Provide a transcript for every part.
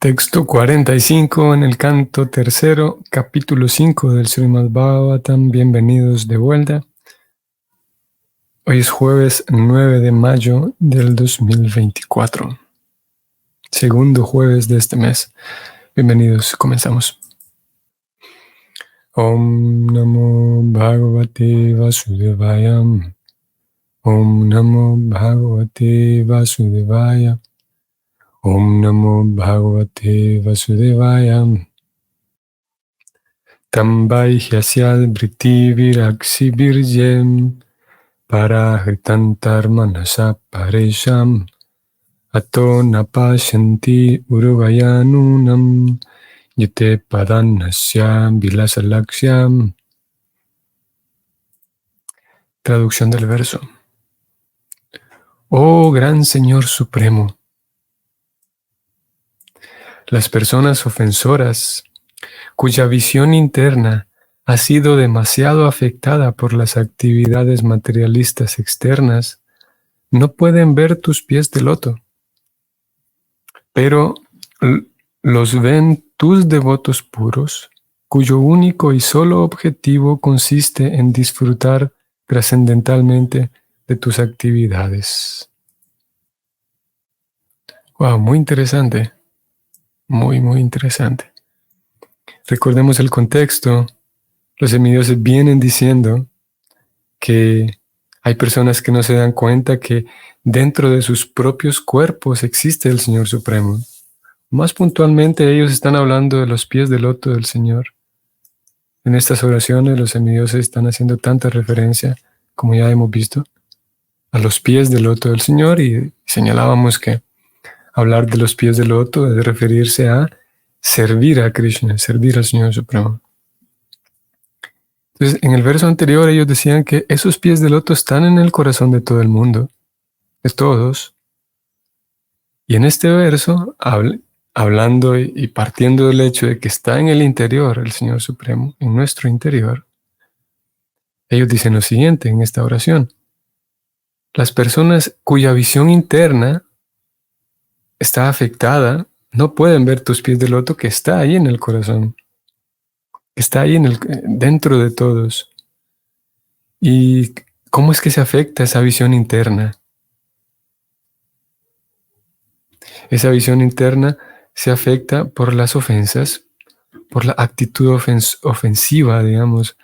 Texto 45 en el canto tercero, capítulo 5 del Srimad Bhagavatam. Bienvenidos de vuelta. Hoy es jueves 9 de mayo del 2024. Segundo jueves de este mes. Bienvenidos, comenzamos. Om Namo Bhagavate Vasudevaya. Om Namo Bhagavate Vasudevaya. Om Namo Bhagavate Vasudevaya. Tambaihyasya Briti Viraksi Virjem Parahritantar Manasa Paresham Ato Napashanti Uruvayanunam Yate Padanasya Vilasalaksyam. Traducción del verso. Oh gran Señor Supremo, las personas ofensoras cuya visión interna ha sido demasiado afectada por las actividades materialistas externas, no pueden ver tus pies de loto, pero los ven tus devotos puros, cuyo único y solo objetivo consiste en disfrutar trascendentalmente de tus actividades. Wow, muy interesante. Muy interesante. Recordemos el contexto. Los semidioses vienen diciendo que hay personas que no se dan cuenta que dentro de sus propios cuerpos existe el Señor Supremo. Más puntualmente, ellos están hablando de los pies del loto del Señor. En estas oraciones, los semidioses están haciendo tanta referencia, como ya hemos visto, a los pies del loto del Señor, y señalábamos que hablar de los pies del loto es referirse a servir a Krishna, servir al Señor Supremo. Entonces, en el verso anterior ellos decían que esos pies de loto están en el corazón de todo el mundo, de todos. Y en este verso, hablando y partiendo del hecho de que está en el interior el Señor Supremo, en nuestro interior, ellos dicen lo siguiente en esta oración. Las personas cuya visión interna está afectada no pueden ver tus pies de loto que está ahí en el corazón, que está ahí dentro de todos. ¿Y cómo es que se afecta esa visión interna? Esa visión interna se afecta por las ofensas, por la actitud ofensiva, digamos.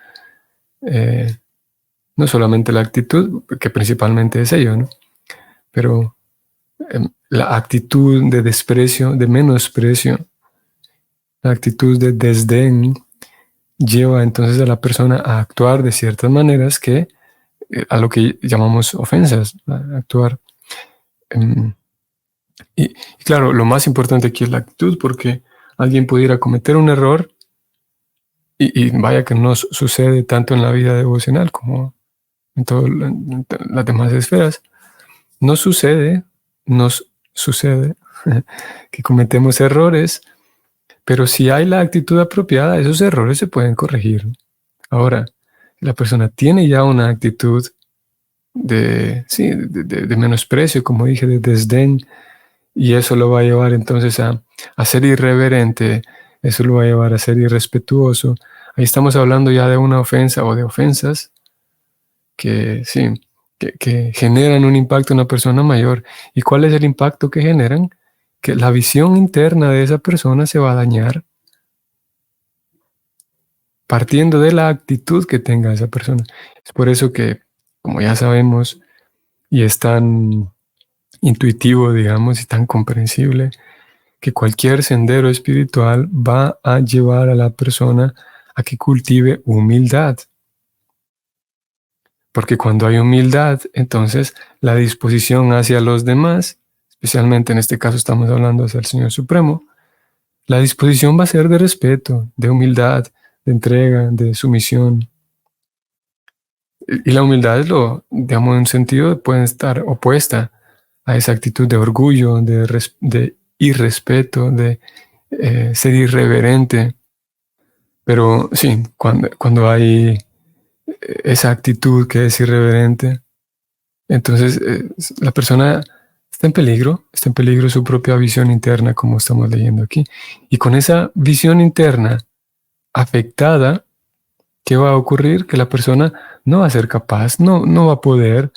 No solamente la actitud, que principalmente es ello, ¿no? Pero la actitud de desprecio, de menosprecio, la actitud de desdén, lleva entonces a la persona a actuar de ciertas maneras que a lo que llamamos ofensas, a actuar. Y claro, lo más importante aquí es la actitud, porque alguien pudiera cometer un error y vaya que no sucede tanto en la vida devocional como en todas las demás esferas. Nos sucede que cometemos errores, pero si hay la actitud apropiada, esos errores se pueden corregir. Ahora, la persona tiene ya una actitud de menosprecio, como dije, de desdén, y eso lo va a llevar entonces a ser irreverente, eso lo va a llevar a ser irrespetuoso. Ahí estamos hablando ya de una ofensa o de ofensas que generan un impacto en una persona mayor. ¿Y cuál es el impacto que generan? Que la visión interna de esa persona se va a dañar partiendo de la actitud que tenga esa persona. Es por eso que, como ya sabemos, y es tan intuitivo, digamos, y tan comprensible, que cualquier sendero espiritual va a llevar a la persona a que cultive humildad. Porque cuando hay humildad, entonces la disposición hacia los demás, especialmente en este caso estamos hablando hacia el Señor Supremo, la disposición va a ser de respeto, de humildad, de entrega, de sumisión. Y la humildad es digamos, en un sentido puede estar opuesta a esa actitud de orgullo, de irrespeto, de ser irreverente. Pero sí, cuando hay esa actitud que es irreverente, entonces la persona está en peligro su propia visión interna, como estamos leyendo aquí. Y con esa visión interna afectada, ¿qué va a ocurrir? Que la persona no va a ser capaz, no va a poder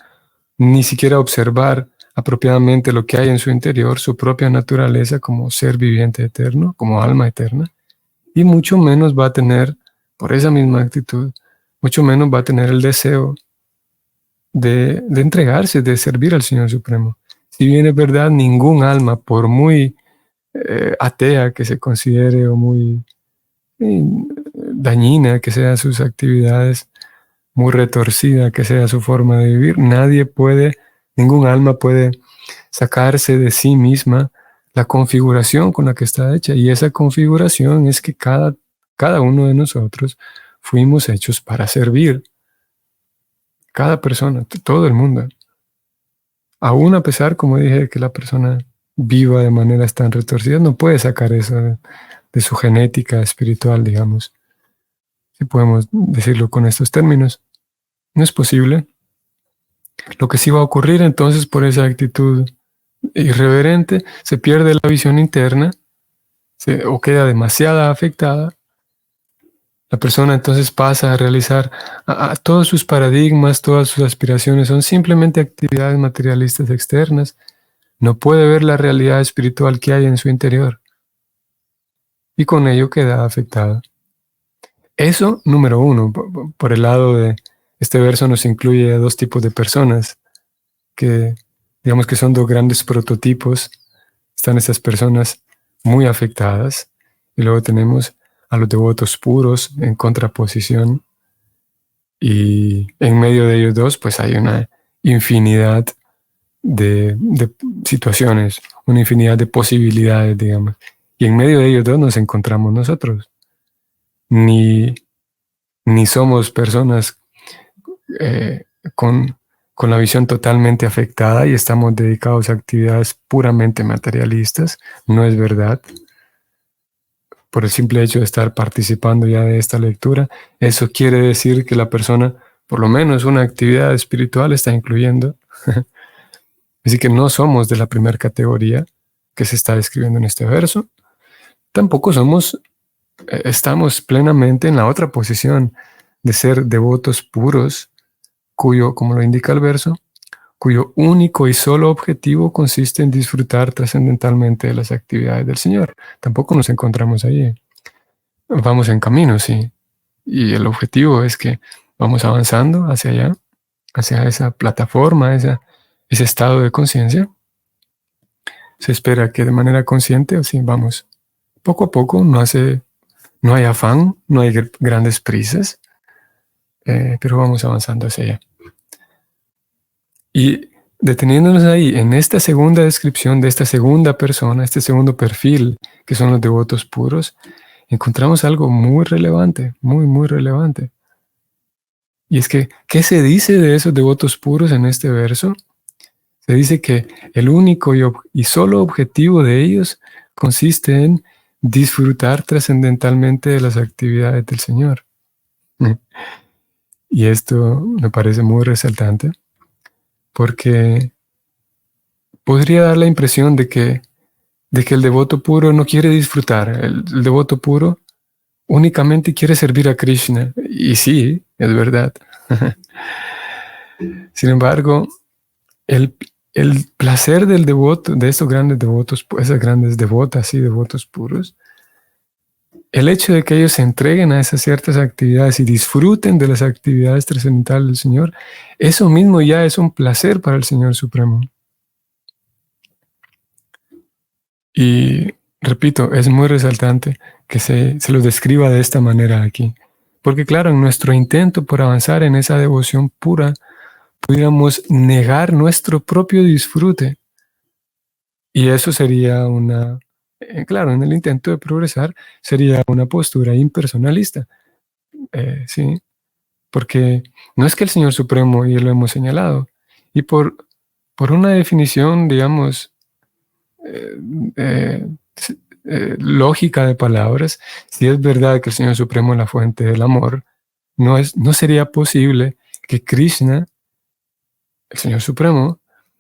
ni siquiera observar apropiadamente lo que hay en su interior, su propia naturaleza como ser viviente eterno, como alma eterna, y mucho menos va a tener, por esa misma actitud, mucho menos va a tener el deseo de entregarse, de servir al Señor Supremo. Si bien es verdad, ningún alma, por muy atea que se considere o muy dañina que sean sus actividades, muy retorcida que sea su forma de vivir, ningún alma puede sacarse de sí misma la configuración con la que está hecha. Y esa configuración es que cada uno de nosotros fuimos hechos para servir. Cada persona, todo el mundo. Aún a pesar, como dije, que la persona viva de maneras tan retorcidas, no puede sacar eso de su genética espiritual, digamos. Si podemos decirlo con estos términos. No es posible. Lo que sí va a ocurrir entonces por esa actitud irreverente, se pierde la visión interna o queda demasiado afectada. La persona entonces pasa a realizar a todos sus paradigmas, todas sus aspiraciones son simplemente actividades materialistas externas. No puede ver la realidad espiritual que hay en su interior y con ello queda afectada. Eso, número uno, por el lado de este verso nos incluye a dos tipos de personas que digamos que son dos grandes prototipos. Están esas personas muy afectadas y luego tenemos a los devotos puros en contraposición y en medio de ellos dos pues hay una infinidad de situaciones, una infinidad de posibilidades, digamos. Y en medio de ellos dos nos encontramos nosotros. Ni somos personas con la visión totalmente afectada y estamos dedicados a actividades puramente materialistas. No es verdad. Por el simple hecho de estar participando ya de esta lectura, eso quiere decir que la persona, por lo menos una actividad espiritual, está incluyendo. Así que no somos de la primera categoría que se está describiendo en este verso. Tampoco estamos plenamente en la otra posición de ser devotos puros, cuyo, como lo indica el verso, cuyo único y solo objetivo consiste en disfrutar trascendentalmente de las actividades del Señor. Tampoco nos encontramos ahí. Vamos en camino, sí. Y el objetivo es que vamos avanzando hacia allá, hacia esa plataforma, ese estado de conciencia. Se espera que de manera consciente, o sí, vamos poco a poco, no hay afán, no hay grandes prisas, pero vamos avanzando hacia allá. Y deteniéndonos ahí, en esta segunda descripción de esta segunda persona, este segundo perfil, que son los devotos puros, encontramos algo muy relevante, muy, muy relevante. Y es que, ¿qué se dice de esos devotos puros en este verso? Se dice que el único y solo objetivo de ellos consiste en disfrutar trascendentalmente de las actividades del Señor. Y esto me parece muy resaltante, porque podría dar la impresión de que el devoto puro no quiere disfrutar. El devoto puro únicamente quiere servir a Krishna. Y sí, es verdad. Sin embargo, el placer del devoto, de estos grandes devotos, esas grandes devotas y devotos puros, el hecho de que ellos se entreguen a esas ciertas actividades y disfruten de las actividades trascendentales del Señor, eso mismo ya es un placer para el Señor Supremo. Y repito, es muy resaltante que se los describa de esta manera aquí. Porque claro, en nuestro intento por avanzar en esa devoción pura, pudiéramos negar nuestro propio disfrute. Y eso sería claro, en el intento de progresar, sería una postura impersonalista. Sí, porque no es que el Señor Supremo, y lo hemos señalado, y por una definición, digamos, lógica de palabras, si es verdad que el Señor Supremo es la fuente del amor, no sería posible que Krishna, el Señor Supremo,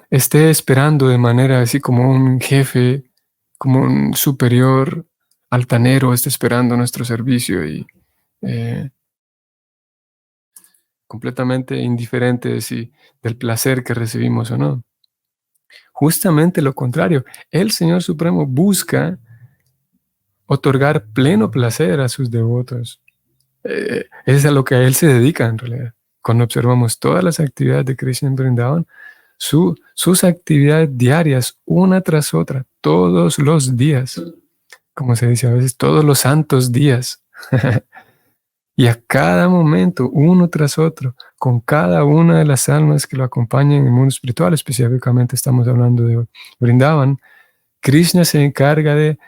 esté esperando de manera así como un jefe, como un superior altanero, esté esperando nuestro servicio y eh, completamente indiferente de del placer que recibimos o no. Justamente lo contrario, el Señor Supremo busca otorgar pleno placer a sus devotos. Es a lo que a Él se dedica en realidad. Cuando observamos todas las actividades de Krishna en Vrindavan, sus actividades diarias, una tras otra, todos los días, como se dice a veces, todos los santos días, y a cada momento, uno tras otro, con cada una de las almas que lo acompañan en el mundo espiritual, específicamente estamos hablando de Vrindavan, Krishna se encarga de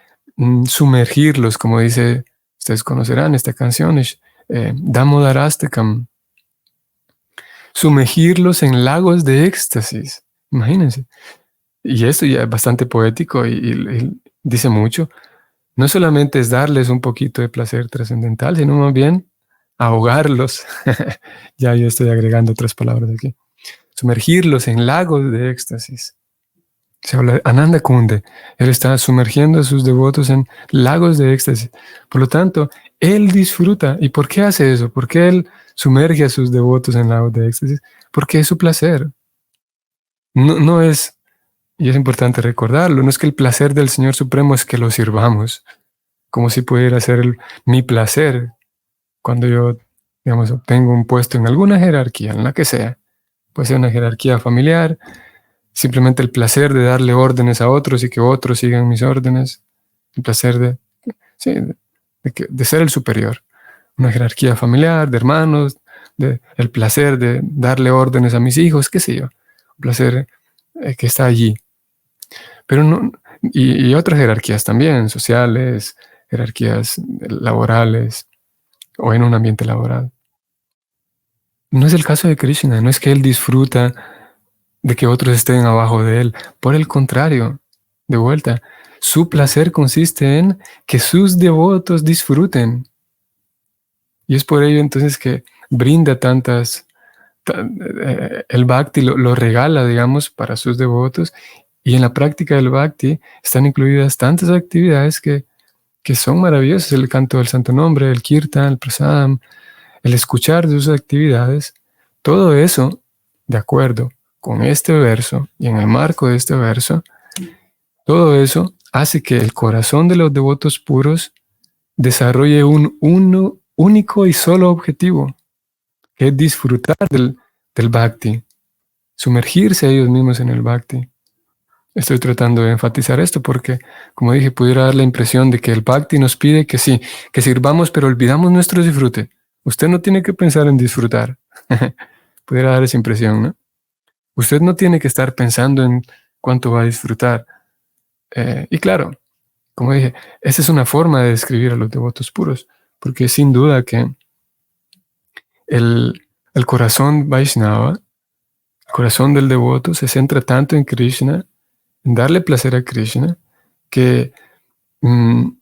sumergirlos, como dice, ustedes conocerán esta canción, Damodarastakam, sumergirlos en lagos de éxtasis, imagínense. Y esto ya es bastante poético y dice mucho. No solamente es darles un poquito de placer trascendental, sino más bien ahogarlos. Ya yo estoy agregando otras palabras aquí. Sumergirlos en lagos de éxtasis. Se habla de Ananda Kunde. Él está sumergiendo a sus devotos en lagos de éxtasis. Por lo tanto, él disfruta. ¿Y por qué hace eso? ¿Por qué él sumerge a sus devotos en lagos de éxtasis? Porque es su placer. No es, y es importante recordarlo, no es que el placer del Señor Supremo es que lo sirvamos, como si pudiera ser mi placer cuando yo, digamos, obtengo un puesto en alguna jerarquía, en la que sea. Puede ser una jerarquía familiar, simplemente el placer de darle órdenes a otros y que otros sigan mis órdenes, el placer sí, de ser el superior. Una jerarquía familiar, de hermanos, el placer de darle órdenes a mis hijos, qué sé yo, un placer que está allí. Pero no, y otras jerarquías también, sociales, jerarquías laborales o en un ambiente laboral. No es el caso de Krishna, no es que él disfruta de que otros estén abajo de él. Por el contrario, de vuelta, su placer consiste en que sus devotos disfruten. Y es por ello entonces que brinda el bhakti lo regala, digamos, para sus devotos. Y en la práctica del bhakti están incluidas tantas actividades que son maravillosas. El canto del santo nombre, el kirtan, el prasadam, el escuchar de sus actividades. Todo eso, de acuerdo con este verso y en el marco de este verso, todo eso hace que el corazón de los devotos puros desarrolle un único y solo objetivo, que es disfrutar del bhakti, sumergirse a ellos mismos en el bhakti. Estoy tratando de enfatizar esto porque, como dije, pudiera dar la impresión de que el bhakti nos pide que sí, que sirvamos, pero olvidamos nuestro disfrute. Usted no tiene que pensar en disfrutar. Pudiera dar esa impresión, ¿no? Usted no tiene que estar pensando en cuánto va a disfrutar. Y claro, como dije, esa es una forma de describir a los devotos puros, porque sin duda que el corazón Vaishnava, el corazón del devoto, se centra tanto en Krishna, en darle placer a Krishna, que no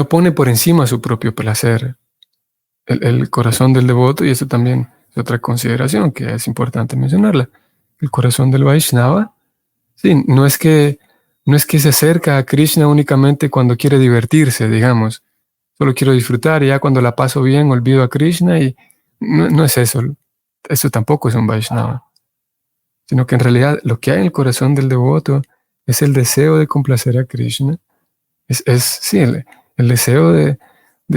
pone por encima su propio placer. El corazón del devoto, y eso también es otra consideración que es importante mencionarla, el corazón del Vaishnava, sí, no es que se acerca a Krishna únicamente cuando quiere divertirse, digamos, solo quiero disfrutar y ya cuando la paso bien olvido a Krishna y no es eso. Eso tampoco es un Vaishnava, sino que en realidad lo que hay en el corazón del devoto es el deseo de complacer a Krishna, sí, el deseo de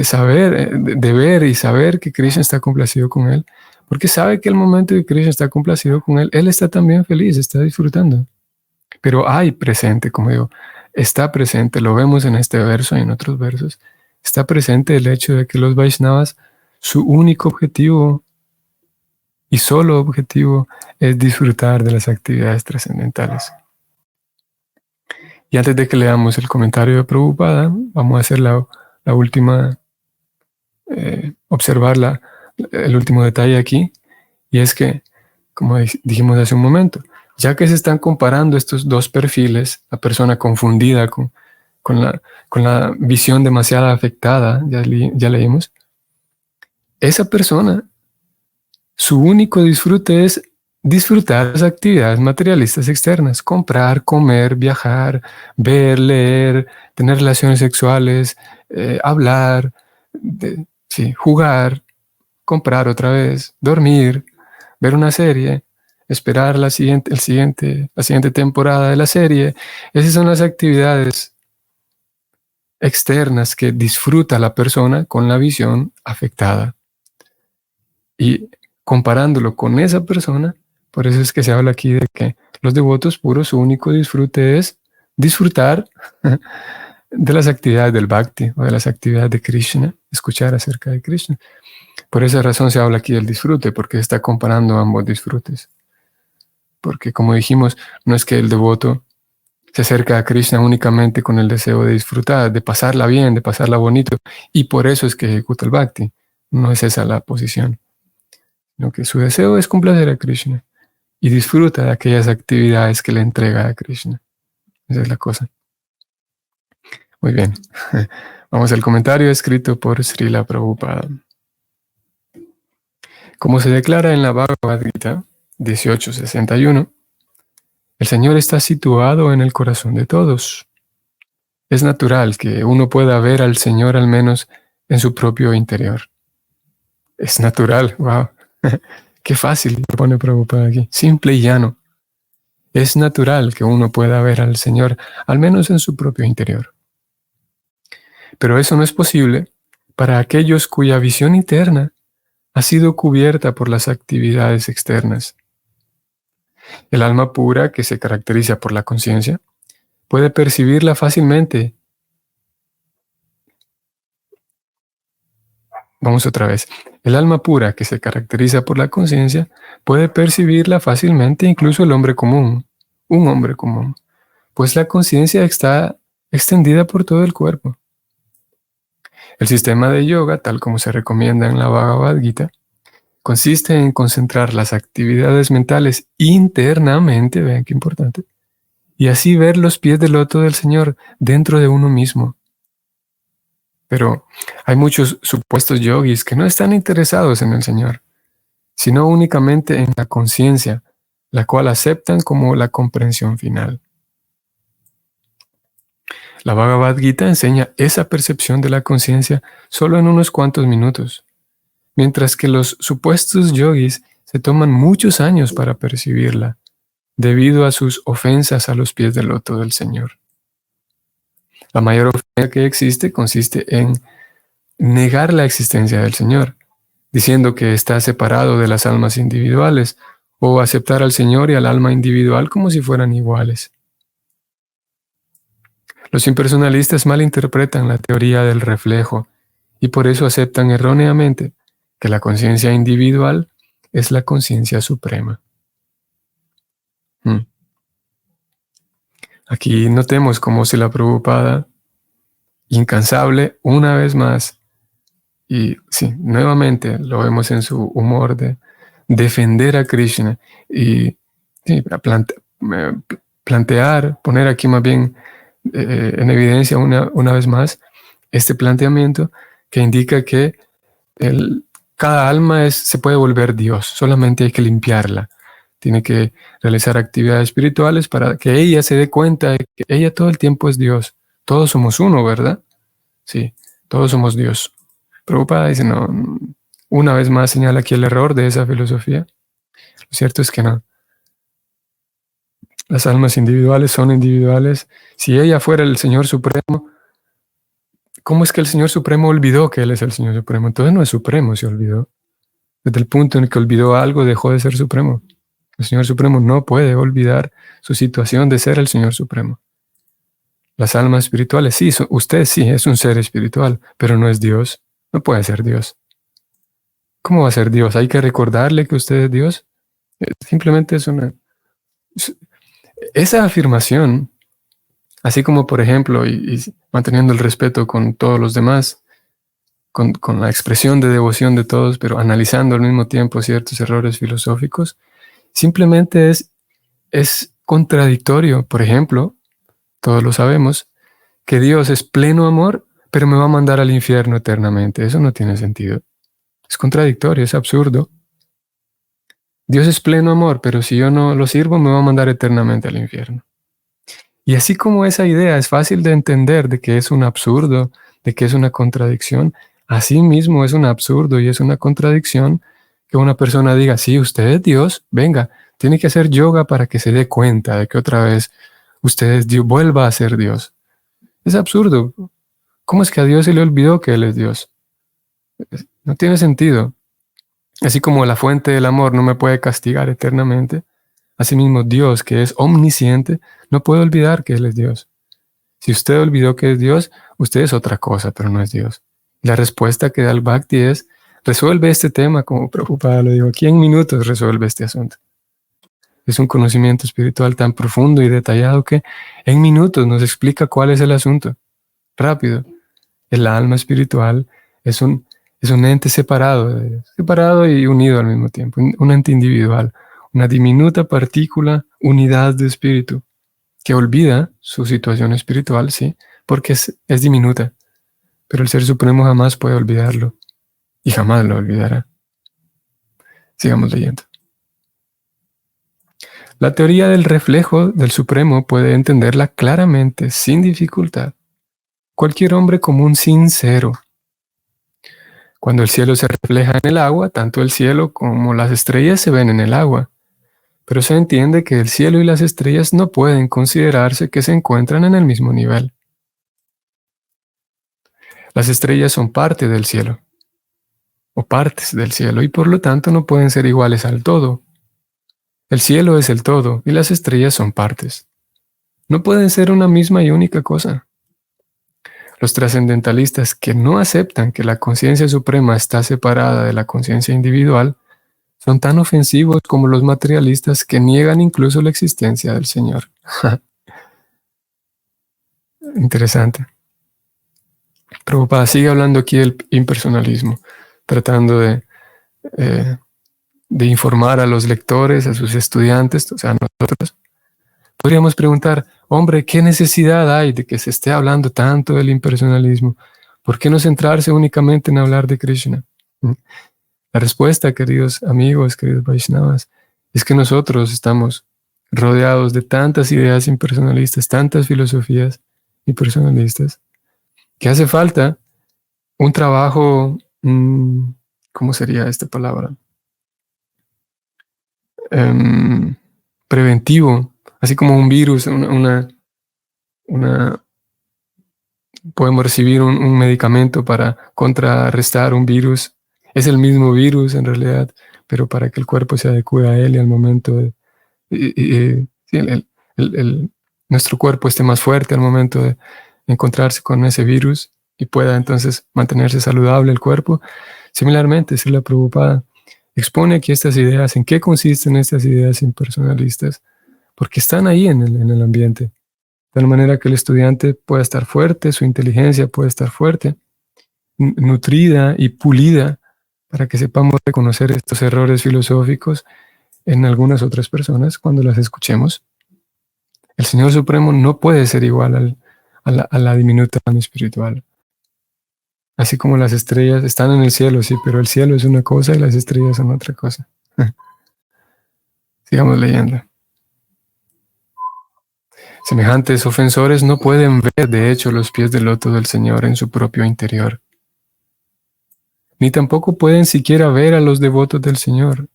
saber, de ver y saber que Krishna está complacido con él, porque sabe que el momento que Krishna está complacido con él está también feliz, está disfrutando. Pero hay presente, como digo, está presente, lo vemos en este verso y en otros versos, está presente el hecho de que los Vaishnavas, su único objetivo y solo objetivo es disfrutar de las actividades trascendentales. Y antes de que leamos el comentario de Prabhupada, vamos a hacer la última, observar el último detalle aquí, y es que, como dijimos hace un momento, ya que se están comparando estos dos perfiles, la persona confundida con la visión demasiado afectada, ya leímos, esa persona, su único disfrute es disfrutar las actividades materialistas externas, comprar, comer, viajar, ver, leer, tener relaciones sexuales, hablar, sí, jugar, comprar otra vez, dormir, ver una serie, esperar la siguiente temporada de la serie. Esas son las actividades externas que disfruta la persona con la visión afectada. Y comparándolo con esa persona, por eso es que se habla aquí de que los devotos puros, su único disfrute es disfrutar de las actividades del Bhakti o de las actividades de Krishna, escuchar acerca de Krishna. Por esa razón se habla aquí del disfrute, porque se está comparando ambos disfrutes. Porque como dijimos, no es que el devoto se acerca a Krishna únicamente con el deseo de disfrutar, de pasarla bien, de pasarla bonito, y por eso es que ejecuta el Bhakti. No es esa la posición, sino que su deseo es complacer a Krishna y disfruta de aquellas actividades que le entrega a Krishna. Esa es la cosa. Muy bien. Vamos al comentario escrito por Srila Prabhupada. Como se declara en la Bhagavad Gita 1861, el Señor está situado en el corazón de todos. Es natural que uno pueda ver al Señor al menos en su propio interior. Es natural, wow. Qué fácil lo pone Prabhupada aquí. Simple y llano. Es natural que uno pueda ver al Señor al menos en su propio interior. Pero eso no es posible para aquellos cuya visión interna ha sido cubierta por las actividades externas. El alma pura, que se caracteriza por la conciencia, puede percibirla fácilmente. Vamos otra vez. El alma pura, que se caracteriza por la conciencia, puede percibirla fácilmente incluso el hombre común, un hombre común, pues la conciencia está extendida por todo el cuerpo. El sistema de yoga, tal como se recomienda en la Bhagavad Gita, consiste en concentrar las actividades mentales internamente, vean qué importante, y así ver los pies del loto del Señor dentro de uno mismo. Pero hay muchos supuestos yogis que no están interesados en el Señor, sino únicamente en la conciencia, la cual aceptan como la comprensión final. La Bhagavad Gita enseña esa percepción de la conciencia solo en unos cuantos minutos, mientras que los supuestos yogis se toman muchos años para percibirla, debido a sus ofensas a los pies del loto del Señor. La mayor ofensa que existe consiste en negar la existencia del Señor, diciendo que está separado de las almas individuales, o aceptar al Señor y al alma individual como si fueran iguales. Los impersonalistas malinterpretan la teoría del reflejo y por eso aceptan erróneamente que la conciencia individual es la conciencia suprema. Aquí notemos cómo Srila Prabhupada, incansable una vez más, y sí, nuevamente lo vemos en su humor de defender a Krishna y sí, plantear, poner aquí más bien en evidencia una vez más este planteamiento que indica que cada alma se puede volver Dios, solamente hay que limpiarla. Tiene que realizar actividades espirituales para que ella se dé cuenta de que ella todo el tiempo es Dios. Todos somos uno, ¿verdad? Sí, todos somos Dios. Prabhupada dice, no, una vez más señala aquí el error de esa filosofía. Lo cierto es que no. Las almas individuales son individuales. Si ella fuera el Señor Supremo, ¿cómo es que el Señor Supremo olvidó que Él es el Señor Supremo? Entonces no es supremo, se olvidó. Desde el punto en el que olvidó algo, dejó de ser supremo. El Señor Supremo no puede olvidar su situación de ser el Señor Supremo. Las almas espirituales, sí, usted sí es un ser espiritual, pero no es Dios. No puede ser Dios. ¿Cómo va a ser Dios? ¿Hay que recordarle que usted es Dios? Simplemente es una... Esa afirmación, así como por ejemplo, y manteniendo el respeto con todos los demás, con la expresión de devoción de todos, pero analizando al mismo tiempo ciertos errores filosóficos, simplemente es contradictorio. Por ejemplo, todos lo sabemos, que Dios es pleno amor, pero me va a mandar al infierno eternamente. Eso no tiene sentido. Es contradictorio, es absurdo. Dios es pleno amor, pero si yo no lo sirvo, me va a mandar eternamente al infierno. Y así como esa idea es fácil de entender de que es un absurdo, de que es una contradicción, así mismo es un absurdo y es una contradicción que una persona diga, sí, usted es Dios, venga, tiene que hacer yoga para que se dé cuenta de que otra vez usted es Dios, vuelva a ser Dios. Es absurdo. ¿Cómo es que a Dios se le olvidó que Él es Dios? No tiene sentido. Así como la fuente del amor no me puede castigar eternamente, asimismo Dios, que es omnisciente, no puede olvidar que Él es Dios. Si usted olvidó que es Dios, usted es otra cosa, pero no es Dios. La respuesta que da el Bhakti es, resuelve este tema, como preocupada lo digo, aquí en minutos resuelve este asunto. Es un conocimiento espiritual tan profundo y detallado que en minutos nos explica cuál es el asunto. Rápido. El alma espiritual es un ente separado, separado y unido al mismo tiempo, un ente individual, una diminuta partícula, unidad de espíritu, que olvida su situación espiritual, sí, porque es diminuta, pero el Ser Supremo jamás puede olvidarlo y jamás lo olvidará. Sigamos leyendo. La teoría del reflejo del Supremo puede entenderla claramente, sin dificultad. Cualquier hombre común sincero. Cuando el cielo se refleja en el agua, tanto el cielo como las estrellas se ven en el agua. Pero se entiende que el cielo y las estrellas no pueden considerarse que se encuentran en el mismo nivel. Las estrellas son parte del cielo, o partes del cielo, y por lo tanto no pueden ser iguales al todo. El cielo es el todo, y las estrellas son partes. No pueden ser una misma y única cosa. Los trascendentalistas que no aceptan que la conciencia suprema está separada de la conciencia individual son tan ofensivos como los materialistas que niegan incluso la existencia del Señor. Interesante. Prabhupada sigue hablando aquí del impersonalismo, tratando de informar a los lectores, a sus estudiantes, o sea, a nosotros. Podríamos preguntar, hombre, ¿qué necesidad hay de que se esté hablando tanto del impersonalismo? ¿Por qué no centrarse únicamente en hablar de Krishna? La respuesta, queridos amigos, queridos Vaishnavas, es que nosotros estamos rodeados de tantas ideas impersonalistas, tantas filosofías impersonalistas, que hace falta un trabajo, ¿cómo sería esta palabra? Preventivo, así como un virus, podemos recibir un medicamento para contrarrestar un virus. Es el mismo virus en realidad, pero para que el cuerpo se adecue a él y al momento de... sí, nuestro cuerpo esté más fuerte al momento de encontrarse con ese virus y pueda entonces mantenerse saludable el cuerpo. Similarmente, Srila Prabhupada expone aquí estas ideas, en qué consisten estas ideas impersonalistas, porque están ahí en el ambiente, de tal manera que el estudiante pueda estar fuerte, su inteligencia puede estar fuerte, nutrida y pulida, para que sepamos reconocer estos errores filosóficos en algunas otras personas cuando las escuchemos. El Señor Supremo no puede ser igual a la diminuta alma espiritual. Así como las estrellas están en el cielo, sí, pero el cielo es una cosa y las estrellas son otra cosa. Sigamos leyendo. Semejantes ofensores no pueden ver, de hecho, los pies del loto del Señor en su propio interior. Ni tampoco pueden siquiera ver a los devotos del Señor.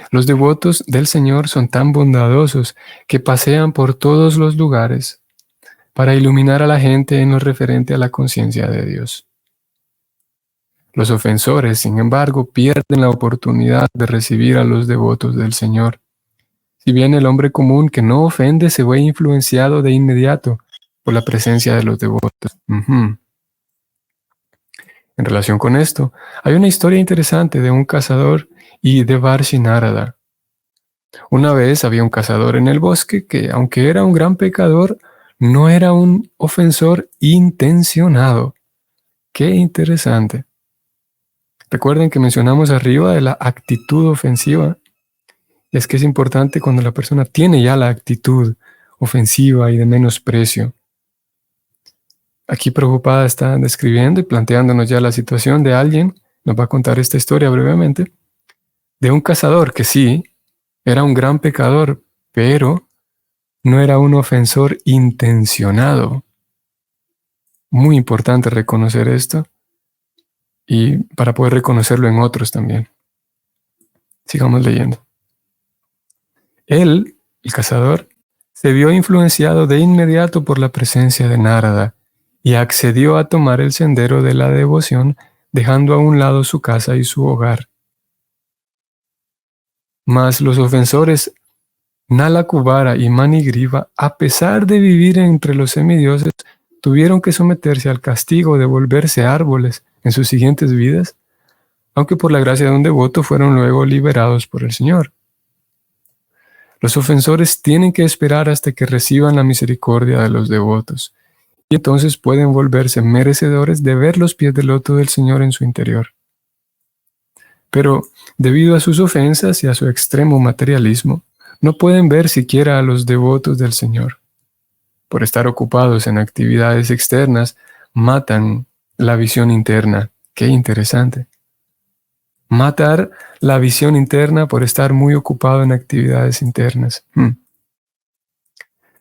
Los devotos del Señor son tan bondadosos que pasean por todos los lugares para iluminar a la gente en lo referente a la conciencia de Dios. Los ofensores, sin embargo, pierden la oportunidad de recibir a los devotos del Señor. Si bien el hombre común que no ofende se ve influenciado de inmediato por la presencia de los devotos. En relación con esto, hay una historia interesante de un cazador y de Devarshi Narada. Una vez había un cazador en el bosque que, aunque era un gran pecador, no era un ofensor intencionado. ¡Qué interesante! Recuerden que mencionamos arriba de la actitud ofensiva. Es que es importante cuando la persona tiene ya la actitud ofensiva y de menosprecio. Aquí Prabhupada está describiendo y planteándonos ya la situación de alguien, nos va a contar esta historia brevemente, de un cazador que sí, era un gran pecador, pero no era un ofensor intencionado. Muy importante reconocer esto y para poder reconocerlo en otros también. Sigamos leyendo. Él, el cazador, se vio influenciado de inmediato por la presencia de Narada y accedió a tomar el sendero de la devoción, dejando a un lado su casa y su hogar. Mas los ofensores Nala-Kubara y Manigriva, a pesar de vivir entre los semidioses, tuvieron que someterse al castigo de volverse árboles en sus siguientes vidas, aunque por la gracia de un devoto fueron luego liberados por el Señor. Los ofensores tienen que esperar hasta que reciban la misericordia de los devotos, y entonces pueden volverse merecedores de ver los pies del loto del Señor en su interior. Pero, debido a sus ofensas y a su extremo materialismo, no pueden ver siquiera a los devotos del Señor. Por estar ocupados en actividades externas, matan la visión interna. Qué interesante. Matar la visión interna por estar muy ocupado en actividades internas.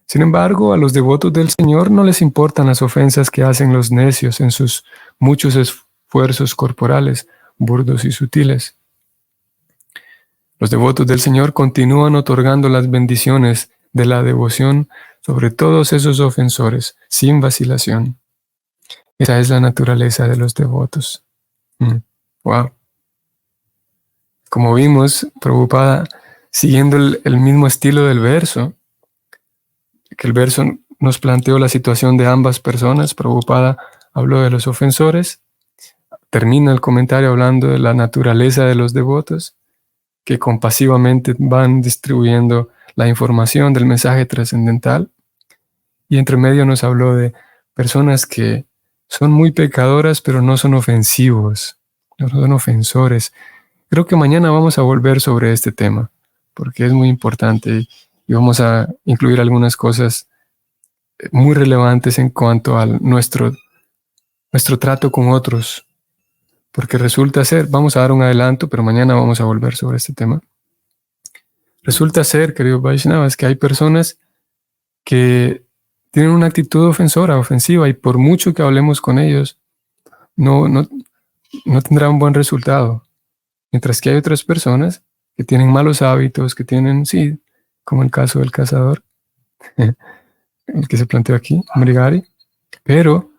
Sin embargo, a los devotos del Señor no les importan las ofensas que hacen los necios en sus muchos esfuerzos corporales, burdos y sutiles. Los devotos del Señor continúan otorgando las bendiciones de la devoción sobre todos esos ofensores, sin vacilación. Esa es la naturaleza de los devotos. Wow. Como vimos, Prabhupada, siguiendo el mismo estilo del verso, que el verso nos planteó la situación de ambas personas, Prabhupada habló de los ofensores, termina el comentario hablando de la naturaleza de los devotos, que compasivamente van distribuyendo la información del mensaje trascendental, y entre medio nos habló de personas que son muy pecadoras, pero no son ofensivos, no son ofensores. Creo que mañana vamos a volver sobre este tema, porque es muy importante y vamos a incluir algunas cosas muy relevantes en cuanto a nuestro trato con otros, porque resulta ser, vamos a dar un adelanto, pero mañana vamos a volver sobre este tema. Resulta ser, queridos Vaishnavas, que hay personas que tienen una actitud ofensora, ofensiva, y por mucho que hablemos con ellos, no tendrá un buen resultado. Mientras que hay otras personas que tienen malos hábitos, que tienen, sí, como el caso del cazador, el que se planteó aquí, Mrigari, pero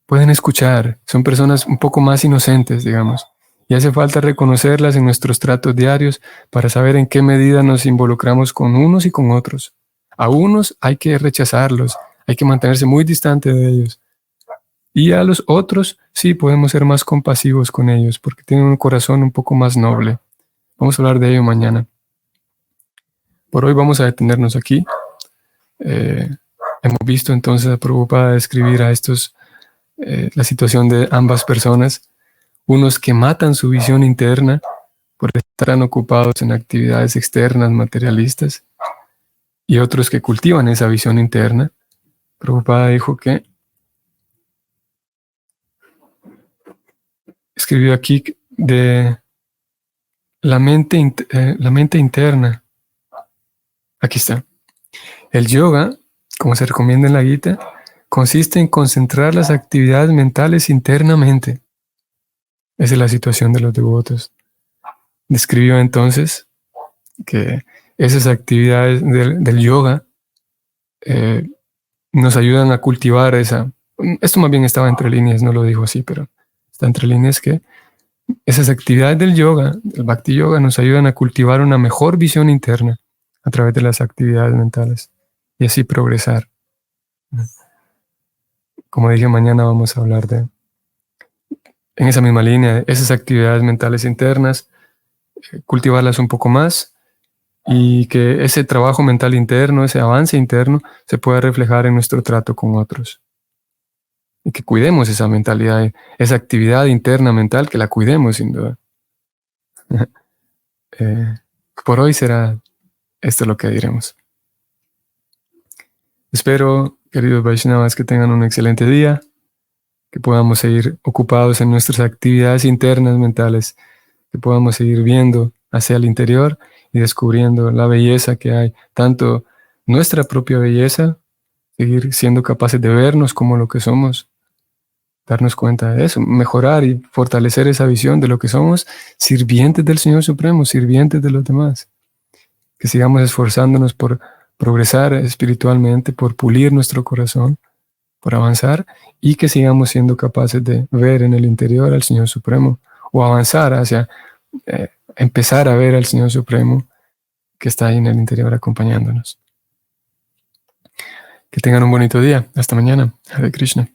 pueden escuchar, son personas un poco más inocentes, digamos, y hace falta reconocerlas en nuestros tratos diarios para saber en qué medida nos involucramos con unos y con otros. A unos hay que rechazarlos, hay que mantenerse muy distante de ellos. Y a los otros sí podemos ser más compasivos con ellos porque tienen un corazón un poco más noble. Vamos a hablar de ello mañana. Por hoy vamos a detenernos aquí. Hemos visto entonces a Prabhupada describir a estos la situación de ambas personas, unos que matan su visión interna por estar ocupados en actividades externas materialistas y otros que cultivan esa visión interna. Prabhupada dijo que escribió aquí de la mente interna. Aquí está. El yoga, como se recomienda en la Gita, consiste en concentrar las actividades mentales internamente. Esa es la situación de los devotos. Describió entonces que esas actividades del yoga nos ayudan a cultivar esa. Esto más bien estaba entre líneas, no lo dijo así, pero está entre líneas que esas actividades del yoga, del Bhakti Yoga, nos ayudan a cultivar una mejor visión interna a través de las actividades mentales y así progresar. Como dije, mañana vamos a hablar de, en esa misma línea, de esas actividades mentales internas, cultivarlas un poco más y que ese trabajo mental interno, ese avance interno, se pueda reflejar en nuestro trato con otros. Y que cuidemos esa mentalidad, esa actividad interna mental, que la cuidemos sin duda. Por hoy será esto lo que diremos. Espero, queridos Vaishnavas, que tengan un excelente día, que podamos seguir ocupados en nuestras actividades internas mentales, que podamos seguir viendo hacia el interior y descubriendo la belleza que hay, tanto nuestra propia belleza, seguir siendo capaces de vernos como lo que somos, darnos cuenta de eso, mejorar y fortalecer esa visión de lo que somos, sirvientes del Señor Supremo, sirvientes de los demás. Que sigamos esforzándonos por progresar espiritualmente, por pulir nuestro corazón, por avanzar, y que sigamos siendo capaces de ver en el interior al Señor Supremo, o avanzar hacia empezar a ver al Señor Supremo que está ahí en el interior acompañándonos. Que tengan un bonito día. Hasta mañana. Hare Krishna.